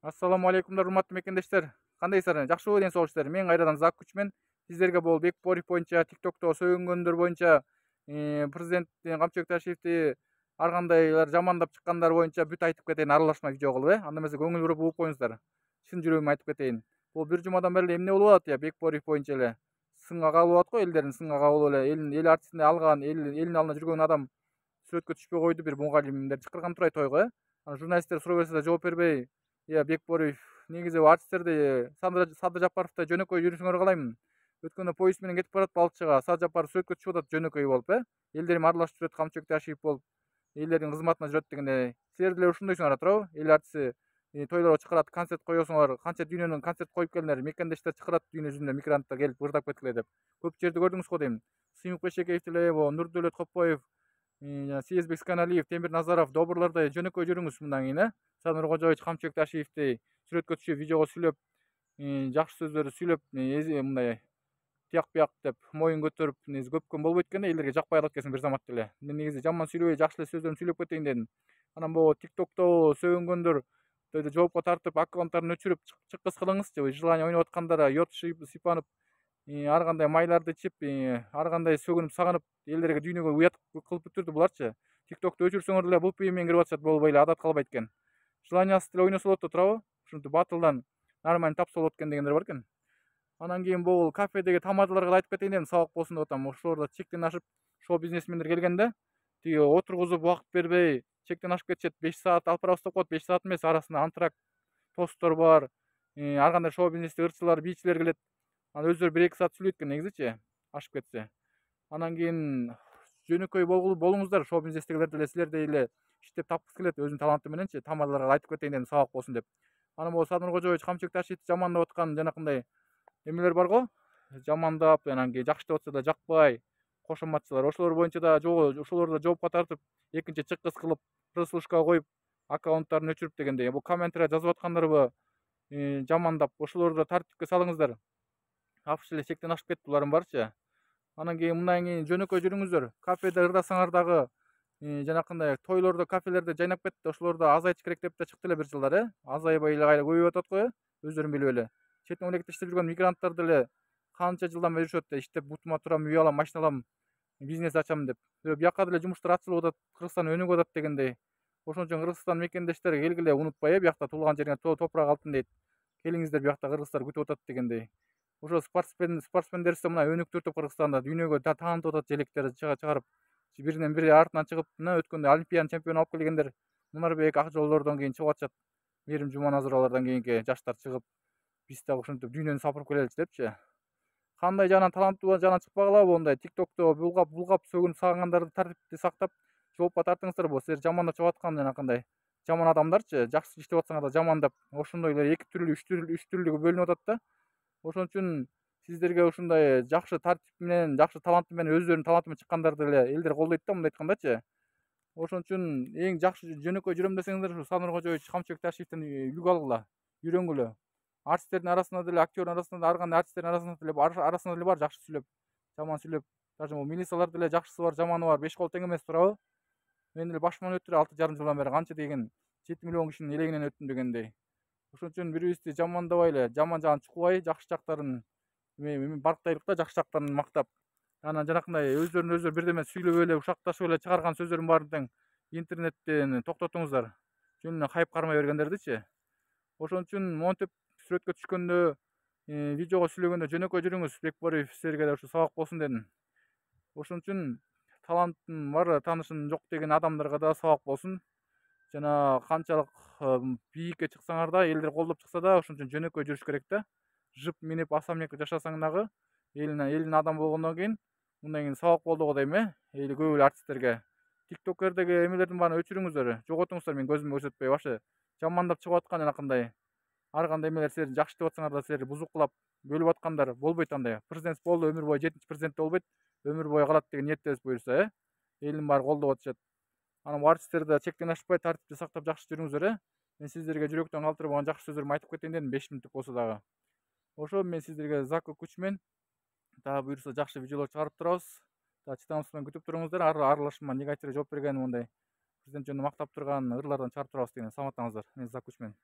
Assalamu алейкумдар, урматтуу мекендештер. Кандайсыздар? Жакшыбы ден соолуштар. Мен кайрадан Зак Күчмен. Сиздерге бул Бекборев боюнча TikTokто сөгүнгөндөр боюнча президенттин Камчыбек Ташиевди ар кандайлар жамандап чыккандар боюнча бүт айтып кетейин, аралашма видео кылып, анда эмесе көңүл буруп угуп коюңуздар. Чын жүрөгүмө айтып кетейин. Бул бир жумадан бери эле эмне болуп атат я Бекборев боюнча эле сынга кабылып атат го, элдерин сынга кабылып эле эл артисине алган, элдин алдына жүргөн адам сүрөткө түшпөй койду, бир мугалимдер чакырган турай тойго. Анан журналисттер суроо берсе да жооп бербей, Бекборев негизи артисттерди Садыр Жапаровдой жөнөкөй жүрүшүңөрдү каалаймын. Өткөндө поезд менен кетип барат балыкчыга, Садыр Жапаров сүрөткө түшүп атат жөнөкөй болуп, элдерим аралашып жүрөт, Камчыбек Ташиев болуп, элдердин кызматына жүрөт дегендей. Силер деле ушундойсуңар туурабы? Эл артисти тойлорго чакырат, концерт коесуңар, канча дүйнөнүн концерт коюп келиңер, мекендештер чакырат дүйнө жүзүндө мигранттар келип ырдап кеткиле деп. Көп жерде көрдүңүз го дейм. Сыймык Бейшекеев деле, Нурдөлөт Копоев, Съездбек Сканалиев, Темир Назаров, Добурлордой жөнөкөй жүрүңүз мындан кийин, Садыр Кожоевич Камчыбек Ташиевди сүрөткө түшүп, видеого сүйлөп, жакшы сөздөрдү сүйлөп, мындай тияк бияк деп моюн көтөрүп, көпкөн болбойт экен да, элдерге жакпай калат экенсиң бир замат деле. Мен негизи жаман сүйлөбөй, жакшы эле сөздөрүн сүйлөп кетейин дедим. Анан могу TikTokто сөгүнгөндөр жоопко тартып, аккаунттарын өчүрүп чыккыс кылыңызчы. Желание ойноп аткандара йод сыйпанып, ар кандай майларды ичип, ар кандай сөгүнүп сагынып, элдерге дүйнөгө уят кылып бүтүрдү буларчы. TikTokто өчүрсөңөр деле бул менен кирип атышат, болбой эле адат калбайт экен. Желаниясыз деле ойносо болот да туурабы? Ушинтип батылдан нормально тапса болот экен дегендер бар экен. Анан кийин бул кафедеги тамадаларга да айтып кетейин дедим, сабак болсун деп атам. Ошолордо чектен ашып, шоу бизнесмендер келгенде тиги отургузуп убакыт бербей, чектен ашып кетишет. 5 саат алып барабыз деп коет, 5 саат эмес, арасында антракт, тосттор бар, ар кандай шоу бизнести ырчылар, бийчилер келет. Анан өздөрү 1-2 саат сүйлөйт экен негизичи, ашып кетсе. Анан кийин жөнөкөй болуңуздар, шоу бизнестегилер деле силердей эле иштеп тапкысы келет өзүнүн таланты мененчи, тамадаларга айтып кетейин дедим, сабак болсун деп. Анан могу Садыр Кожоевич Камчыбек Ташиевди жамандап аткан жанакындай эмелер бар го, жамандап, анан кийин жакшы деп атса да жакпай кошоматчылар, ошолор боюнча да ошолорду жоопко тартып, экинчи чыккыс кылып, прослушкага коюп, аккаунттарын өчүрүп дегендей. Бул комменттерге жазып аткандарбы, жамандап, ошолорду да тартипке салыңыздар. Апыш эле чектен ашып кетти булардын баарычы. Анан кийин мындан кийин жөнөкөй жүрүңүздөр. Кафеде ырдасаңар дагы, жанакындай тойлордо, кафелерде жайнап кетти. Ошолорду азайтыш керек деп да чыкты эле бир жылдар, азайбай эле кайра көбөйүп атат го, өздөрүң билип эле. Чет мамлекетте иштеп жүргөн мигранттар деле канча жылдан бери жүрүшөт, иштеп бутума турам, үй алам, машина алам, бизнес ачам деп. Бияка деле жумуштар ачылып атат, Кыргызстан өнүгүп атат дегендей. Ошон үчүн Кыргызстан мекендештер келгиле, унутпай, биякта туулган жериңер топурак алтын дейт. Келиңиздер, биякта кыргыздар күтүп атат дегендей. Ошо спортсмендерибизди мына өнүктүртүп, Кыргызстанда дүйнөгө таанытып атат, желектерди чыгарып, биринен бири артынан чыгып, мына өткөндө Олимпиада чемпиону алып келгендер, Мунарбек Акжолдордон кийин чыгып атышат. Мээрим Жуманазаровалардан кийинки жаштар чыгып, биз дагы ушинтип дүйнөнү сапырып келеличи депчи. Кандай жагынан таланттуу жагынан чыкпагыла, мондай TikTokто булгап сөгүнүп сагынгандарды тартипти сактап, жоопко тартыңыздар. Силер жамандап чыгып аткан жанакындай жаман адамдарчы, жакшы иштеп атсаңар да жамандап, ошондой эле 2 түрлүү, 3 түрлүгү бөлүнүп атат да. Ошон үчүн сиздерге ушундай жакшы тартип менен, жакшы таланты менен, өздөрүнүн таланты менен чыккандарды деле элдер колдойт да, мындай айткандачы. Ошон үчүн эң жакшы жөнөкөй жүрөм десеңиздер, ушу Садыр Кожоевич Камчыбек Ташиевден үлгү алгыла, үйрөнгүлө. Артисттердин арасында деле, актёрдун арасында да, ар кандай артисттердин арасында деле бар жакшы сүйлөп, жаман сүйлөп. Даже могу милициялар деле жакшысы бар, жаманы бар, 5 кол тең эмес туурабы? Мен деле башыман өттүр 6,5 жылдан бери канча деген 7 миллион кишинин элегинен өттүм дегендей. Ошон үчүн бирибизди жамандабай эле, жаман жагын чукубай, жакшы жактарын барктайлык да, жакшы жактарын мактап. Анан жанакындай өздөрүн бирдеме сүйлөп эле, ушакташып эле чыгарган сөздөрдүн баарын тең интернеттен токтотуңуздар. Жөнүнө хайп кармай бергендердичи. Ошон үчүн монтип сүрөткө түшкөндө, видеого сүйлөгөндө жөнөкөй жүрүңүз. Бекборев силерге да ушу сабак болсун дедим. Ошон үчүн талантым бар, таанышым жок деген адамдарга да сабак болсун. Жана канчалык бийикке чыксаңар да, элдер колдоп чыкса да, ошон үчүн жөнөкөй жүрүш керек да. Жып минип особнякта жашасаң дагы, элдин адамы болгондон кийин, мындан кийин сабак болду го дейм, көп эле артисттерге. TikTok'деги эмелердин баарын өчүрүңүздөр, жоготуңуздар, мен көзүмө көрсөтпөй, вообще жамандап чыгып аткан жанакындай. Ар кандай эмелер силер жакшы деп атсаңар да, силерди бузуклап бөлүп аткандар болбойт андай. Президент болду, өмүр бою 7-чи президент болбойт, өмүр бою калат деген ниеттебиз буюрса, элдин баары колдоп атышат. Анан бул артисттерди да чектен ашпай, тартипти сактап жакшы жүрүңүздөр. Мен сиздерге жүрөктөн калтырбаган жакшы сөздөрүмдү айтып кетейин дедим, 5 мүнөттүк болсо дагы. Ошо мен сиздерге Зак Күчмен, дагы буюрса жакшы видеолор чыгарып турабыз. Дагы чыдамсыз менен күтүп туруңуздар. Аралашма негативге жооп берген, мондай президент жөнүндө мактап турган ырлардан чыгарып турабыз деген. Саламаттаңыздар. Мен Зак Күчмен.